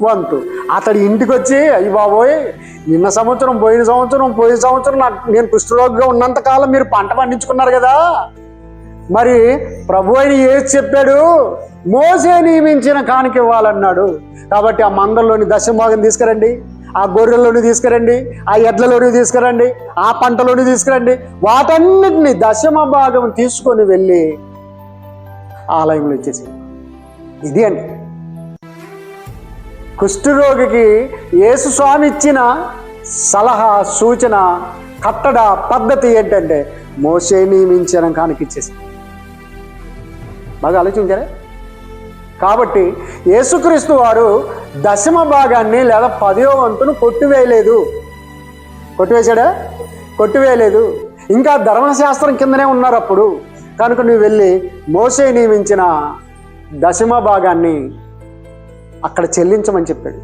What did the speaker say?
వంతు. అతడి ఇంటికి వచ్చి, అయ్యి బాబోయ్, నిన్న సంవత్సరం పోయిన సంవత్సరం నేను కుష్ఠరోగిగా ఉన్నంతకాలం మీరు పంట పండించుకున్నారు కదా, మరి ప్రభు అయిన యేసు చెప్పాడు మోసే నియమించిన కానుక ఇవ్వాలన్నాడు. కాబట్టి ఆ మందల్లోని దశమభాగం తీసుకురండి, ఆ గొర్రెల్లోని తీసుకురండి, ఆ ఎడ్లలోని తీసుకురండి, ఆ పంటలోని తీసుకురండి, వాటన్నిటిని దశమభాగం తీసుకొని వెళ్ళి ఆలయంలో ఇచ్చేసి. ఇది అండి కుష్ఠరోగికి యేసు స్వామి ఇచ్చిన సలహా, సూచన, కట్టడ, పద్ధతి ఏంటంటే మోసే నియమించిన కానుక ఇచ్చేసి. బాగా ఆలోచించారా? కాబట్టి యేసుక్రీస్తు వారు దశమ భాగాన్ని లేదా 10వ వంతును కొట్టివేయలేదు. కొట్టివేశాడా? కొట్టివేయలేదు. ఇంకా ధర్మశాస్త్రం కిందనే ఉన్నారు అప్పుడు. కనుక నువ్వు వెళ్ళి మోసే నియమించిన దశమ భాగాన్ని అక్కడ చెల్లించమని చెప్పాడు.